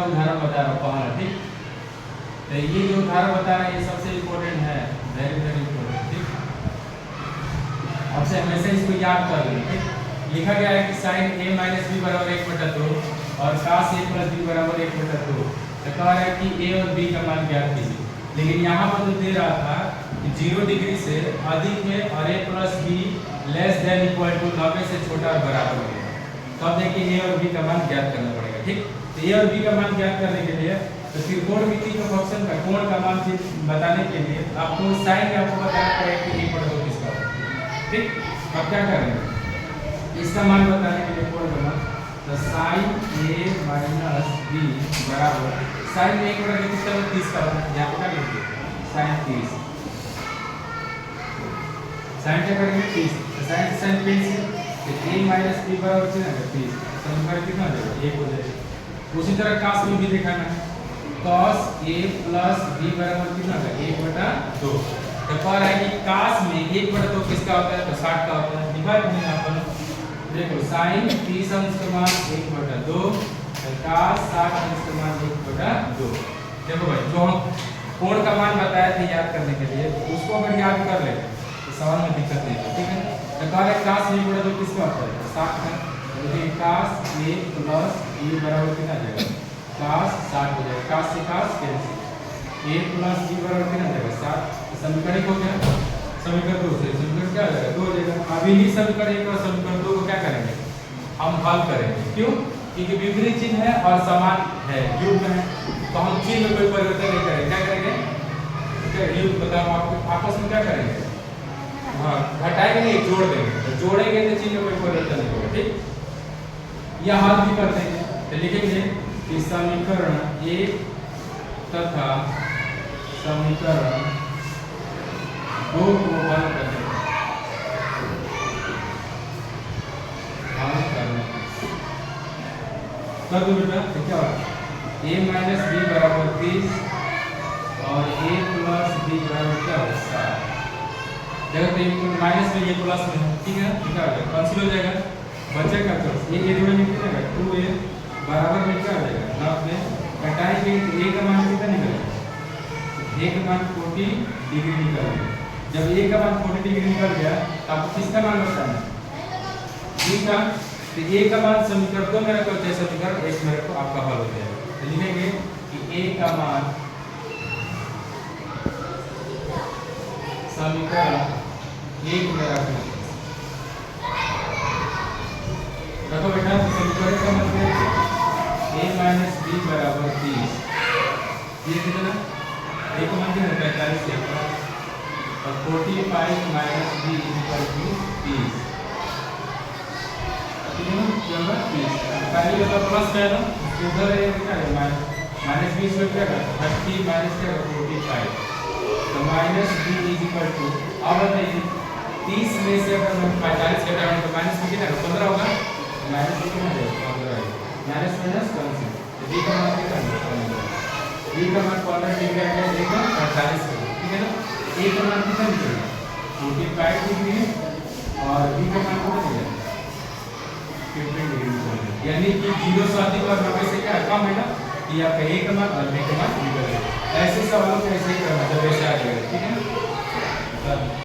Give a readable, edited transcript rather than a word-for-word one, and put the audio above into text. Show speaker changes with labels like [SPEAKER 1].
[SPEAKER 1] उदाहरण बता रहा हूँ पहला, ठीक। तो ये जो उदाहरण बता रहा है ये सबसे इम्पोर्टेंट है, वेरी वेरी इम्पोर्टेंट, ठीक। आपसे हमेशा इसको याद कर लें, ठीक। लिखा गया है कि साइन a माइनस बी बराबर 1/2 और cos a प्लस बी बराबर 1/2। तो कह रहा है कि a और b का मान ज्ञात कीजिए, लेकिन यहाँ पर जो दे रहा था कि 0 डिग्री से अधिक है और a plus B less than equal to 90 से छोटा और बराबर है। तो अब देखिए a और b का मान ज्ञात करना पड़ेगा, ठीक। तो a और b का मान ज्ञात करने के लिए तो त्रिकोणमिति के फंक्शन का कोण का मान बताने के लिए आपको साइन में आपको बताना पड़ेगा कि 1/2 किसका होगा, ठीक। अब क्या करेंगे इसका मान बताने के लिए कोण का मान, तो साइन a माइनस b बराबर साइन में 1/2 किसका होगा 30 का होगा। यहाँ पे क्या लिखिए साइन 30, साइन क्या करेंगे 30, तो साइन से साइन कैंसिल, तो a माइनस b बराबर कितना है 30, समीकरण कितना हो जाएगा 1 हो जाएगा। उसी तरह cos में भी दिखाना है, cos a प्लस b बराबर कितना होगा 1/2। तो कह रहा है कि cos में 1/2 किसका होता है तो 60 का होता है। दिखा नहीं यहाँ पर देखो साइन 30 अंश का मान 1/2 cos 60 अंश का मान 1/2। देखो भाई जो हम कोण का मान बताया था याद करने के लिए उसको अगर याद कर ले तो सवाल में दिक्कत नहीं है, ठीक है। तो कह रहा है cos 1/2 किसका होता है तो 60 का, देखिए cos a प्लस b बराबर कितना आ जाएगा cos 60 हो जाएगा, cos से cos cancel, a plus b बराबर कितना आ जाएगा 60। समीकरण हो गया, समीकरण 2 से समीकरण क्या आ जाएगा 2 हो जाएगा। अभी ही समीकरण 1 और समीकरण 2 को क्या करेंगे हम हल करेंगे, क्यों क्योंकि विपरीत चिन्ह है और समान है युग्म है, तो हम चिन्ह में कोई परिवर्तन नहीं करेंगे। क्या करेंगे युग्म बताओ आपको आपस में क्या करेंगे हाँ घटाएंगे नहीं जोड़ देंगे, तो जोड़ेंगे तो चिन्ह में कोई परिवर्तन नहीं होगा, ठीक। यह हल भी कर देंगे, तो लिखेंगे कि समीकरण 1 तथा समीकरण 2 को हल करने कर दो बेटा। तो क्या होगा a माइनस बी बराबर 30 और a प्लस बी बराबर क्या होगा 60। जगह पे माइनस में ये प्लस में है, ठीक है, क्या हो जाएगा कैंसिल हो जाएगा, बचेगा तो ये जोड़े में कितना है 2a बराबर में क्या हो जाएगा 90। घटाएंगे तो a का मान कितना निकलेगा, a का मान 40 डिग्री निकलेगा। जब a का मान 40 डिग्री निकल गया तो आपको किसका मान बताना b का, तो a का मान समीकरण 2 मेरे को चाहिए, समीकरण 1 मेरे को आपका हल हो जाएगा। तो लिखेंगे कि a का मान समीकरण 1 में रखना रखो बेटा। तो समीकरण का मतलब a माइनस b बराबर 30, ये कितना a का मान कितना 45 है और 45 माइनस b इक्वल टू 30 पहले वाला प्लस है ना उधर है क्या है माइनस 20 में क्या है 30 माइनस क्या है 45, तो minus b is equal to अब बताइए 30 में से अगर हम 45 घटाएं तो माइनस में कितना 15 होगा, माइनस कितना है 15 है, माइनस माइनस कैंसिल, तो b का मान कितना है b का मान 15 डिग्री आ गया, a का 48 है, ठीक है ना। a का मान कितना निकलेगा 45 डिग्री और b का मान कितना निकलेगा 15 डिग्री निकलेगा, यानी कि 0 से अधिक और 90 से क्या कम है ना, कि आपका a का मान और b का मान निकलेगा। ऐसे सवालों को ऐसे ही करना जब ऐसे आ जाएगा, ठीक है।